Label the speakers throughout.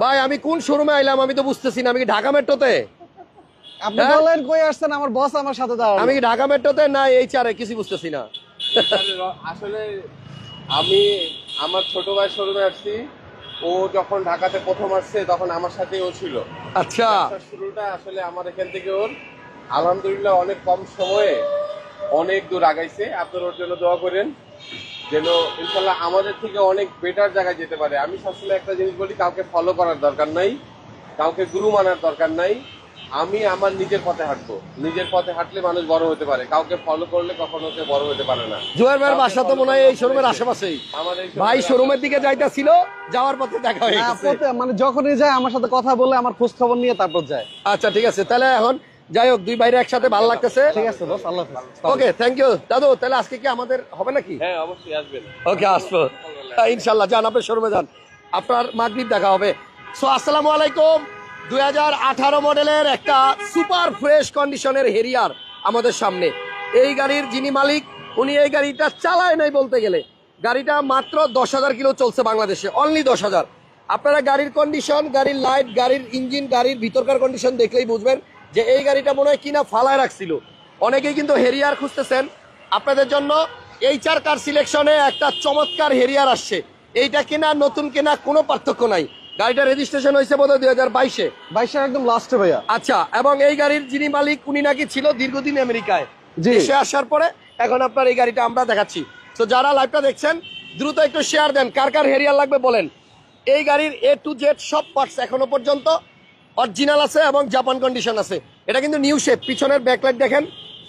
Speaker 1: ভাই আমি কোন শোরুমে আইলাম আমি তো বুঝতেছি না। আমি কি ঢাকা মেট্রোতে?
Speaker 2: আপনি বলেন কই আসছেন? আমার বস আমার সাথে দাঁড়ানো।
Speaker 1: আমি কি ঢাকা মেট্রোতে না এই চারে? কিছু বুঝতেছি না।
Speaker 3: আসলে আমি আমার ছোট ভাই শোরুমে আসছি। ও যখন ঢাকাতে প্রথম আসছে তখন আমার সাথেই ও ছিল।
Speaker 1: আচ্ছা,
Speaker 3: শুরুটা আসলে আমার এখান থেকে ওর আলহামদুলিল্লাহ অনেক কম সময়ে অনেক দূর আগাইছে। আপনার ওর জন্য দোয়া করেন যেন ইনশাল্লাহ আমাদের থেকে অনেক বেটার জায়গায় যেতে পারে। আমি সবসময় একটা জিনিস বলি, কাউকে ফলো করার দরকার নাই, কাউকে গুরু মানার দরকার নাই। আমি আমার নিজের পথে হাঁটবো। নিজের পথে হাঁটলে মানুষ বড় হতে পারে, কাউকে ফলো করলে কখনো সে বড় হতে পারে না।
Speaker 1: জুয়েল ভাইয়ের বাসা তো মনে হয় এই শোরুমের আশেপাশেই। ভাই শোরুমের দিকে যাইতাছিল, যাওয়ার পথে দেখা হয়ে গেছে।
Speaker 2: মানে যখনই যায় আমার সাথে কথা বলে আমার খোঁজ খবর নিয়ে তারপর যায়।
Speaker 1: আচ্ছা ঠিক আছে, তাহলে এখন যাই হোক, দুই ভাইরে একসাথে ভালো লাগতেছে।
Speaker 2: ঠিক আছে বস, আল্লাহ হাফেজ।
Speaker 1: ওকে, থ্যাংক ইউ দাদু। তাহলে আজকে কি আমাদের হবে নাকি?
Speaker 3: হ্যাঁ অবশ্যই আসবেন।
Speaker 1: ওকে, আসবো ইনশাল্লাহ। যান আপনার শোরুমে যান, আপনার মাগরিব দেখা হবে। সো আসসালামু আলাইকুম। 2018 মডেলের একটা সুপার ফ্রেশ কন্ডিশনের হেরিয়ার আমাদের সামনে। এই গাড়ির যিনি মালিক উনি এই গাড়িটা চালায় নাই বলতে গেলে। গাড়িটা মাত্র 10,000 কিলো চলছে বাংলাদেশে, অনলি 10,000। আপনারা গাড়ির কন্ডিশন, গাড়ির লাইট, গাড়ির ইঞ্জিন, গাড়ির ভিতরকার কন্ডিশন দেখলেই বুঝবেন যে এই গাড়িটা মনে হয় কিনা ফালায় রাখছিল। অনেকেই কিন্তু হেরিয়ার খুঁজতেছেন, আপনাদের জন্য এইচআর কার সিলেকশনে একটা চমৎকার হেরিয়ার আসছে। এইটা কেনা নতুন কেনা কোনো পার্থক্য নাই। গাড়িটা রেজিস্ট্রেশন হয়েছে বোধহয় 2022-এ।
Speaker 2: 22 একদম লাস্টে ভাইয়া।
Speaker 1: আচ্ছা, এবং এই গাড়ির যিনি মালিক উনি নাকি ছিল দীর্ঘদিন আমেরিকায়।
Speaker 2: জি।
Speaker 1: দেশে আসার পরে এখন আপনার এই গাড়িটা আমরা দেখাচ্ছি। তো যারা লাইভটা দেখছেন দ্রুত একটু শেয়ার দেন, কার কার হেরিয়ার লাগবে বলেন। এই গাড়ির A to Z সব পার্টস এখনো পর্যন্ত অরিজিনাল আছে এবং জাপান কন্ডিশন আছে। এটা কিন্তু নিউ শেপ। পিছনের ব্যাকলাইট দেখেন,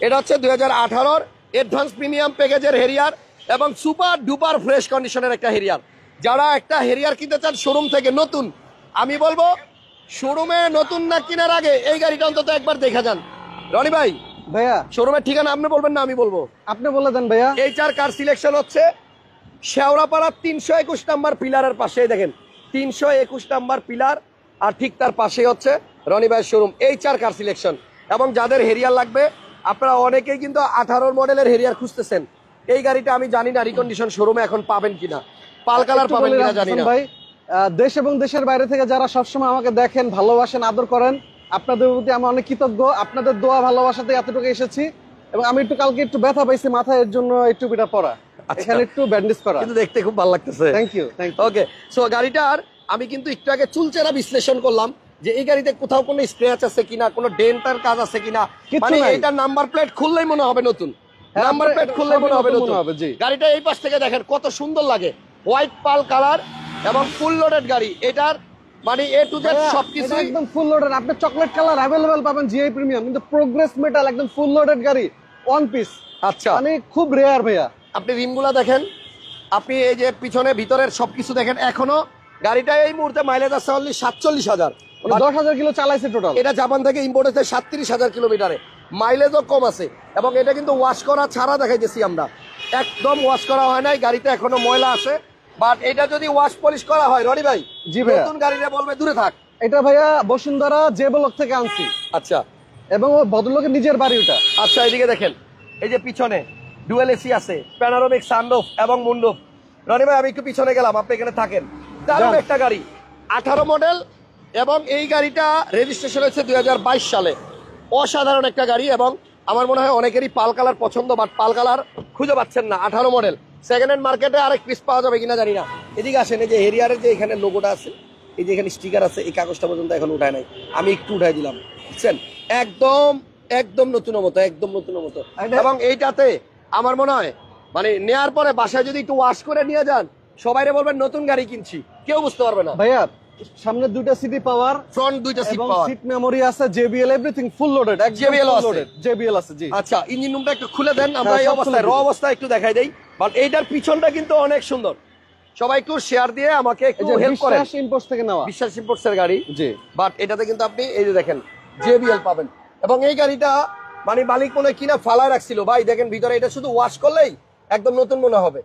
Speaker 1: এটা হচ্ছে 2018-র অ্যাডভান্স প্রিমিয়াম প্যাকেজের হেরিয়ার এবং সুপার ডুপার ফ্রেশ কন্ডিশনের একটা হেরিয়ার। যারা একটা হেরিয়ার কিনতে চান শোরুম থেকে নতুন, আমি বলবো শোরুমে নতুন না কেনার আগে এই গাড়িটা অন্তত একবার দেখা যান। রনি ভাই,
Speaker 2: ভাইয়া
Speaker 1: শোরুমের ঠিকানা আপনি বলবেন না আমি বলবো?
Speaker 2: আপনি বলে দেন ভাইয়া।
Speaker 1: এইচআর কার সিলেকশন হচ্ছে শেওড়াপাড়া 321 নাম্বার পিলারের পাশে। দেখেন 321 নাম্বার পিলার, আর ঠিক তার পাশে হচ্ছে রনি ভাইয়ের শোরুম এইচআর কার সিলেকশন। এবং যাদের হেরিয়ার লাগবে, আপনারা অনেকেই কিন্তু 18 মডেলের হেরিয়ার খুঁজতেছেন। এই গাড়িটা আমি জানি না রিকন্ডিশন শোরুমে এখন পাবেন কিনা, পাল কালার পাবেন কিনা জানি না।
Speaker 2: ভাই দেশ এবং দেশের বাইরে থেকে যারা সবসময় আমাকে দেখেন, ভালোবাসেন, আদর করেন, আপনাদের প্রতি আমি অনেক কৃতজ্ঞ। আপনাদের দোয়া ভালোবাসাতে এতটুকু এসেছি। এবং আমি কালকে একটু ব্যথা পাইছি মাথায়, এর জন্য একটু পিটা পড়া, এখানে একটু ব্যান্ডেজ করা,
Speaker 1: কিন্তু দেখতে খুব ভালো লাগতেছে।
Speaker 2: Thank you.
Speaker 1: ওকে, সো গাড়িটার আমি কিন্তু একটু আগে চুলচেরা বিশ্লেষণ করলাম যে এই গাড়িতে কোথাও কোনো স্ক্র্যাচ আছে কিনা, কোনো ডেন্টার কাজ আছে কিনা। মানে এটার নাম্বার প্লেট খুললেই মনে হবে নতুন, নাম্বার প্লেট খুললেই মনে হবে নতুন। গাড়িটা এই পাশ থেকে দেখেন কত সুন্দর লাগে, হোয়াইট পাল কালার এবং ফুল লোডেড গাড়ি। এটার মানে A to Z সবকিছু
Speaker 2: একদম ফুল লোডেড। আপনি চকলেট কালার अवेलेबल পাবেন জিআই প্রিমিয়াম, কিন্তু প্রোগ্রেস মেটাল একদম ফুল লোডেড গাড়ি, ওয়ান পিস।
Speaker 1: আচ্ছা,
Speaker 2: মানে খুব রেয়ার ভাইয়া।
Speaker 1: আপনি রিমগুলা দেখেন, আপনি এই যে পিছনে ভিতরের সবকিছু দেখেন। এখনো গাড়িটা এই মুহূর্তে মাইলেজ আছে অনলি 47,000,
Speaker 2: 10,000 কিলো চালাইছে টোটাল।
Speaker 1: এটা জাপান থেকে ইম্পোর্ট হয়েছে 37,000 কিলোমিটারে, মাইলেজও কম আছে। এবং এটা কিন্তু ওয়াশ করা ছাড়া দেখাইতেছি আমরা, একদম ওয়াশ করা হয় নাই। গাড়িতে এখনো ময়লা আছে, বাট এটা যদি ওয়াশ পলিশ করা হয় রনি ভাই,
Speaker 2: জি ভাই,
Speaker 1: নতুন গাড়িটা বলবে দূরে থাক।
Speaker 2: এটা ভাইয়া বসুন্ধরা যে ব্লক থেকে আনছি।
Speaker 1: আচ্ছা,
Speaker 2: এবং ও ভদ্রলোকের নিজের বাড়ি ওটা।
Speaker 1: আচ্ছা, এদিকে দেখেন, এই যে পিছনে ডুয়েল এসি আছে, প্যানোরামিক সানরুফ এবং মুন্ডুপ। রনি ভাই আমি একটু পিছনে গেলাম, আপনি এখানে থাকেন। দারুণ একটা গাড়ি, 18 মডেল এবং এই গাড়িটা রেজিস্ট্রেশন হয়েছে 2022 সালে। অসাধারণ একটা গাড়ি এবং আমার মনে হয় অনেকেরই পাল কালার পছন্দ, বাট পাল কালার খুঁজে পাচ্ছেন না। 18 মডেল সেকেন্ড হ্যান্ড মার্কেটে আরেক পিস পাওয়া যাবে কিনা জানি না। এদিকে আসেন, এই যে হেরিয়ারের যে এখানে লোগোটা আছে, এই যে এখানে স্টিকার আছে, এই কাগজটা পর্যন্ত এখন উঠায় নাই, আমি একটু উঠাই দিলাম, বুঝছেন? একদম একদম নতুনের মতো, একদম নতুনের মতো। এবং এইটাতে আমার মনে হয় মানে নেয়ার পরে বাসায় যদি একটু ওয়াশ করে নিয়ে যান, সবাইরে বলবেন নতুন গাড়ি কিনছি, কেউ বুঝতে পারবে না।
Speaker 2: ভাইয়া সামনে দুইটা সিটি পাওয়ার,
Speaker 1: ফ্রন্ট দুইটা সিট
Speaker 2: এবং
Speaker 1: পাওয়ার,
Speaker 2: সিট মেমোরি আছে, JBL everything full loaded,
Speaker 1: JBL আছে।
Speaker 2: জেবিএল আছে জি।
Speaker 1: আচ্ছা, ইঞ্জিন রুমটা একটু খুলে দেন, আমরা এই
Speaker 2: সব
Speaker 1: অবস্থায়
Speaker 2: খুলে
Speaker 1: র
Speaker 2: দিই।
Speaker 1: অবস্থায় একটু দেখাই দেই। বাট এইটার পিছনটা কিন্তু অনেক সুন্দর। সবাই একটু শেয়ার দিয়ে আমাকে একটু হেল্প করেন।
Speaker 2: বিশ্বাস ইম্পোর্ট থেকে নেওয়া,
Speaker 1: বিশ্বাস ইম্পোর্টস এর গাড়ি
Speaker 2: জি।
Speaker 1: বাট এটাতে কিন্তু আপনি এই যে দেখেন JBL পাবেন। এবং এই গাড়িটা মানে মালিক মনে হয় কিনা ফালায় রাখছিল। ভাই দেখেন ভিতরে, এটা শুধু ওয়াশ করলেই একদম নতুন মনে হবে।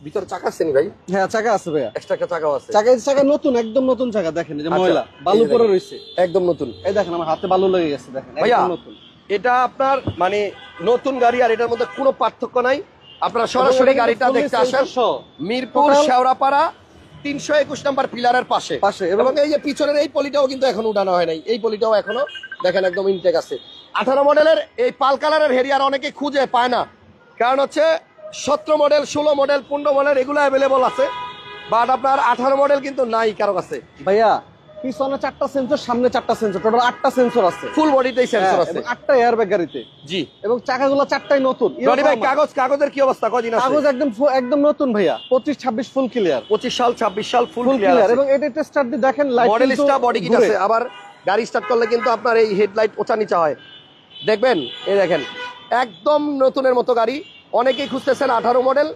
Speaker 1: ভিতরে চাকা আছে নি ভাই?
Speaker 2: হ্যাঁ চাকা আছে ভাইয়া,
Speaker 1: এক্সট্রা একটা চাকাও আছে।
Speaker 2: চাকা নতুন, একদম নতুন চাকা। দেখেন এই যে ময়লা বালু পরে রয়েছে,
Speaker 1: একদম নতুন।
Speaker 2: এই দেখেন আমার হাতে বালু লেগে গেছে, দেখেন
Speaker 1: ভাইয়া
Speaker 2: একদম নতুন।
Speaker 1: এটা আপনার মানে নতুন গাড়ি আর এটার মধ্যে কোনো পার্থক্য নাই। আপনারা সরাসরি গাড়িটা দেখতে আসেন, মিরপুর শেওড়াপাড়া 321 নাম্বার পিলারের পাশে
Speaker 2: পাশে,
Speaker 1: এবং এই যে পিছনের এই পলিটাও কিন্তু এখনো উঠানো হয় নাই, এই পলিটাও এখনো দেখেন একদম ইনটেক আছে। 18 মডেলের এই পাল কালারের হেরিয়ার অনেকে খুঁজে পায় না, কারণ হচ্ছে 17 মডেল, 16 মডেল, 15 মডেল এগুলো অ্যাভেলেবল আছে, বাট আপনার 18 মডেল কিন্তু নাই কারো কাছে।
Speaker 2: ভাইয়া পিছনে 4টা সেন্সর, সামনে 4টা সেন্সর, টোটাল 8টা সেন্সর আছে,
Speaker 1: ফুল বডিতেই সেন্সর আছে,
Speaker 2: 8টা এয়ারব্যাগ গাড়িতে।
Speaker 1: জি।
Speaker 2: এবং চাকাগুলো 4টাই নতুন।
Speaker 1: রনি ভাই কাগজের কি অবস্থা, কদিন আছে?
Speaker 2: কাগজ একদম নতুন ভাইয়া, 25-26 ফুল ক্লিয়ার,
Speaker 1: 25 সাল 26 সাল ফুল
Speaker 2: ফুল
Speaker 1: ক্লিয়ার।
Speaker 2: ক্লিয়ার। এবং এটা স্টার্ট দিয়ে দেখেন light
Speaker 1: model star body kit আছে, আবার গাড়ি স্টার্ট করলে কিন্তু আপনার এই হেডলাইট ওচা নিচা হয়, দেখবেন এই দেখেন একদম নতুনের মতো গাড়ি। অনেকেই খুঁজতেছেন 18 মডেল,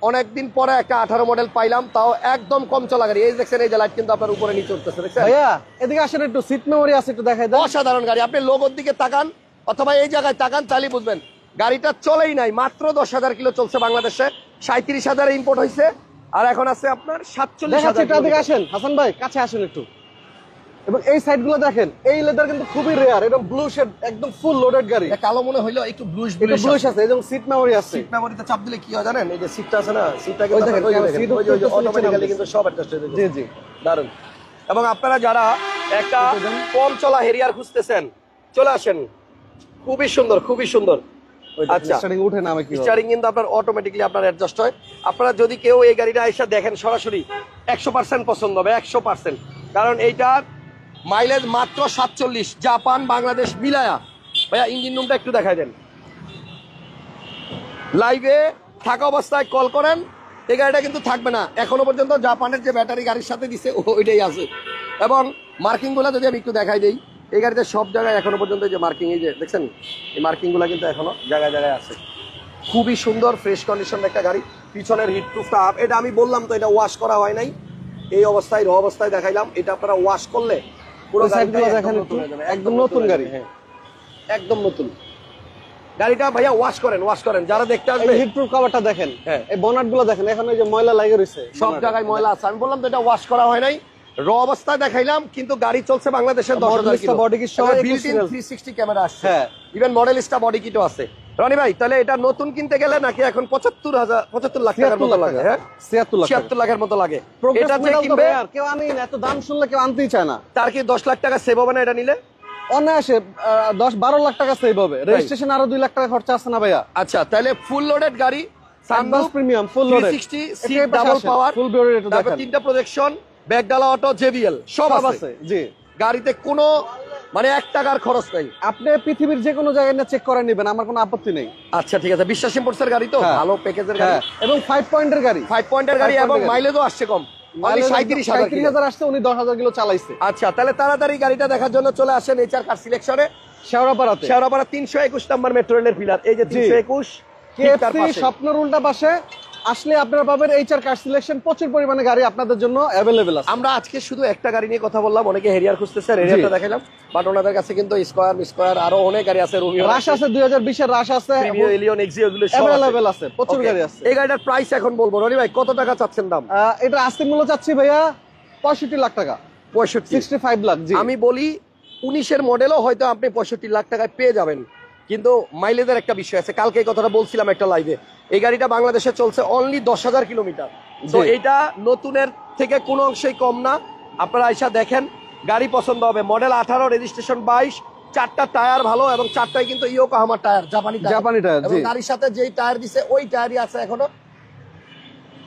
Speaker 1: অনেকদিন পরে একটা 18 মডেল পাইলাম, তাও একদম কম চলা গাড়ি। এই দেখছেন এই যে লাইট কিন্তু আপনার উপরে নিচে উঠতেছে, দেখছেন
Speaker 2: ভাইয়া? এদিকে আসেন, একটু সিট মেমোরি আছে, একটু দেখাই দেন।
Speaker 1: অসাধারণ গাড়ি। আপনি লোগোর দিকে তাকান অথবা এই জায়গায় তাকান, তাহলে বুঝবেন গাড়িটা চলেই নাই, মাত্র 10,000 কিলো চলছে বাংলাদেশে, 37,000 ইম্পোর্ট হয়েছে, আর এখন আছে আপনার 47,000।
Speaker 2: এদিকে আসেন হাসান ভাই, কাছে আসেন একটু। এবং এই সাইড গুলো দেখেন, এই লেদার কিন্তু খুবই রেয়ার, একদম ব্লু শেড, একদম ফুল লোডেড গাড়ি।
Speaker 1: কালো মনে হইলো একটু ব্লুশ
Speaker 2: এটা ব্লুশ আছে, এবং সিট মেমোরি আছে।
Speaker 1: সিট মেমোরিতে চাপ দিলে কি হয় জানেন, এই যে সিটটা আছে না, সিটটাকে
Speaker 2: ওই দেখেন, seat
Speaker 1: অটোমেটিক্যালি কিন্তু সব অ্যাডজাস্ট হয়ে যাবে।
Speaker 2: জি জি,
Speaker 1: দারুন। এবং আপনারা যারা একটা কম চলা হেরিয়ার খুঁজতেছেন চলে আসেন, খুবই সুন্দর, খুবই সুন্দর। আচ্ছা,
Speaker 2: স্টার্টিং উঠে নামে কি
Speaker 1: স্টিয়ারিং কিন্তু আপনার অটোমেটিক্যালি আপনার অ্যাডজাস্ট হয়। আপনারা যদি কেউ এই গাড়িটা এসে দেখেন সরাসরি 100% পছন্দ হবে, 100%। কারণ এইটার মাইলেজ মাত্র 47, জাপান বাংলাদেশ মিলায়া। ভাইয়া ইঞ্জিন রুমটা একটু দেখাই দেন, লাইভে থাকা অবস্থায় কল করেন, এই গাড়িটা কিন্তু থাকবে না। এখনো পর্যন্ত জাপানের যে ব্যাটারি গাড়ির সাথে দিছে ওইটাই আছে। এবং মার্কিংগুলো যদি আমি একটু দেখাই দিই, এই গাড়িতে সব জায়গায় এখনো পর্যন্ত যে মার্কিং, এই যে দেখছেন এই মার্কিংগুলো কিন্তু এখনো জায়গায় জায়গায় আছে। খুবই সুন্দর ফ্রেশ কন্ডিশনের একটা গাড়ি। পিছনের হিট প্রুফটা এটা আমি বললাম তো, এটা ওয়াশ করা হয় নাই, এই অবস্থায় র অবস্থায় দেখাইলাম। এটা আপনারা ওয়াশ করলে পুরো গাড়িটা
Speaker 2: দেখেন একটু, একদম নতুন গাড়ি।
Speaker 1: হ্যাঁ, একদম নতুন গাড়িটা। ভাইয়া ওয়াশ করেন, যারা দেখতে আসবে
Speaker 2: হিট প্রুফ কভারটা দেখেন,
Speaker 1: হ্যাঁ।
Speaker 2: এই বনাট গুলো দেখেন, এখন এই যে ময়লা লাগে রয়েছে,
Speaker 1: সব জায়গায় ময়লা আছে। আমি বললাম তো এটা ওয়াশ করা হয় নাই, র অবস্থায় দেখাইলাম, কিন্তু গাড়ি চলছে বাংলাদেশের 10,000 কিলো।
Speaker 2: বডি কিট সহ
Speaker 1: বিল্ট-ইন 360 ক্যামেরা আসছে,
Speaker 2: হ্যাঁ।
Speaker 1: ইভেন মডেলিস্টা বডি কিটও আছে। রনি ভাই তাহলে এটা নতুন কিনতে গেলে নাকি এখন 75 লাখ টাকার মতো লাগে? হ্যাঁ, 76 লাখের মতো লাগে। এটা যে কিনবে
Speaker 2: কেউ আনি না, এত দাম শুনলে কেউ আনতেই চায় না।
Speaker 1: তার কি 10 লাখ টাকা সেভ হবে না এটা নিলে?
Speaker 2: অনায়াসে 10-12 লাখ টাকা সেভ হবে। রেজিস্ট্রেশন আরো 2 লাখ টাকা খরচা আছে না ভাইয়া?
Speaker 1: আচ্ছা, তাহলে ফুল লোডেড গাড়ি,
Speaker 2: sunroof premium, full loaded,
Speaker 1: 360 seat, double power,
Speaker 2: full বিওরেড, এটা
Speaker 1: তারপর
Speaker 2: দেখেন,
Speaker 1: 3টা প্রজেকশন, ব্যাকডালা অটো, জেবিএল সব আছে।
Speaker 2: জি,
Speaker 1: গাড়িতে কোনো মানে 1 টাকার খরচ নাই।
Speaker 2: আপনি পৃথিবীর যে কোনো জায়গায় না চেক করে নেবেন, আমার কোনো আপত্তি নেই।
Speaker 1: আচ্ছা ঠিক আছে, বিশ্বাস ইম্পোর্টসের গাড়ি তো,
Speaker 2: হ্যাঁ।
Speaker 1: ভালো প্যাকেজের গাড়ি,
Speaker 2: এবং 5 পয়েন্টের গাড়ি,
Speaker 1: 5 পয়েন্টের গাড়ি, এবং মাইলেজও আসছে কম, মানে 37,000
Speaker 2: আসছে, উনি 10,000 কিলো চালাইছে।
Speaker 1: আচ্ছা, তাহলে তাড়াতাড়ি গাড়িটা দেখার জন্য চলে আসেন এইচআর কার সিলেকশনে,
Speaker 2: শেওড়াপাড়াতে,
Speaker 1: শেওড়াপাড়া 321 নাম্বার মেট্রো রেলের পিলার। এই যে 321
Speaker 2: কেএফসি স্বপ্নর উল্টা পাশে আসলে আপনারা পাবেন এইচআর কার সিলেকশন। প্রচুর পরিমাণে গাড়ি আপনাদের জন্য অ্যাভেলেবেল আছে।
Speaker 1: আমরা আজকে শুধু একটা গাড়ি নিয়ে কথা বললাম, অনেকে হেরিয়ার খুঁজতেছে, হেরিয়ারটা দেখাইলাম, বাট ওনাদের কাছে কিন্তু স্কয়ার আরো অনেক গাড়ি আছে, রোমিও
Speaker 2: রাশ আছে, 2020 এর রাশ আছে,
Speaker 1: প্রিমিও, এলিয়ন, এক্সিও, এগুলো সব
Speaker 2: অ্যাভেলেবল আছে, প্রচুর
Speaker 1: Okay,
Speaker 2: গাড়ি আছে।
Speaker 1: এই গাড়িটার প্রাইস এখন বলবো। রনি ভাই কত টাকা চাচ্ছেন দাম?
Speaker 2: এটা আস্তিক মূল্য চাচ্ছি ভাইয়া 65 লাখ টাকা, 65 লাখ। জি,
Speaker 1: আমি বলি 19-এর মডেলও হয়তো আপনি 65 লাখ টাকায় পেয়ে যাবেন, কিন্তু মাইলেজের একটা বিষয় আছে। কালকে এই কথাটা বলছিলাম একটা লাইভে, এই গাড়িটা বাংলাদেশে চলছে অনলি 10,000 কিলোমিটার। তো এটা নতুনের থেকে কোনো অংশেই কম না। আপনারা আইসা দেখেন, গাড়ি পছন্দ হবে। মডেল 18, রেজিস্ট্রেশন 22, 4টা টায়ার ভালো, এবং 4টাই কিন্তু ইয়োকোহামা টায়ার, জাপানি
Speaker 2: টায়ার।
Speaker 1: এবং গাড়ির সাথে যেই টায়ার দিছে ওই টায়ারই আছে এখনো,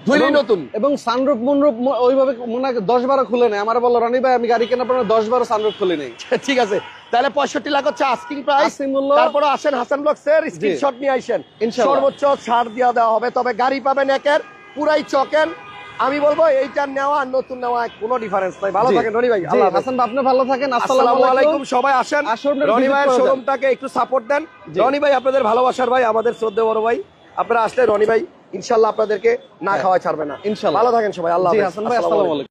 Speaker 1: ধুইলেই নতুন।
Speaker 2: এবং সানরুফ মুনরুফ ওইভাবে মনে হয় 10-12 খুলে নেই। আমার বললো রনি ভাই আমি গাড়ি কেনার পর 10-12 সানরুফ খুলে নেই।
Speaker 1: ঠিক আছে, তাহলে 65 লাখ হচ্ছে আস্কিং প্রাইস। তারপরে আসেন হাসান ব্লগসের স্ক্রিনশট নিয়ে আইসেন, সর্বোচ্চ ছাড় দেওয়া হবে। তবে গাড়ি পাবেন একের পুরাই চকেন। আমি বলবো এইটার নেওয়া আর নতুন নেওয়া কোনো ডিফারেন্স নাই। ভালো থাকেন রনি ভাই। আল্লাহ
Speaker 2: হাসান ভাই, আপনি ভালো থাকেন।
Speaker 1: আসসালামু আলাইকুম। সবাই আসেন, রনি ভাইয়ের শোরুমটাকে একটু সাপোর্ট দেন। রনি ভাই আপনাদের ভালোবাসার ভাই, আমাদের শ্রদ্ধেয় বড় ভাই। আপনারা আসলে রনি ভাই ইনশাল্লাহ আপনাদেরকে না খাওয়া ছাড়বে না। ইনশাল্লাহ ভালো থাকেন সবাই। আল্লাহ হাফেজ।
Speaker 2: হাসান ভাই, আসসালামু আলাইকুম।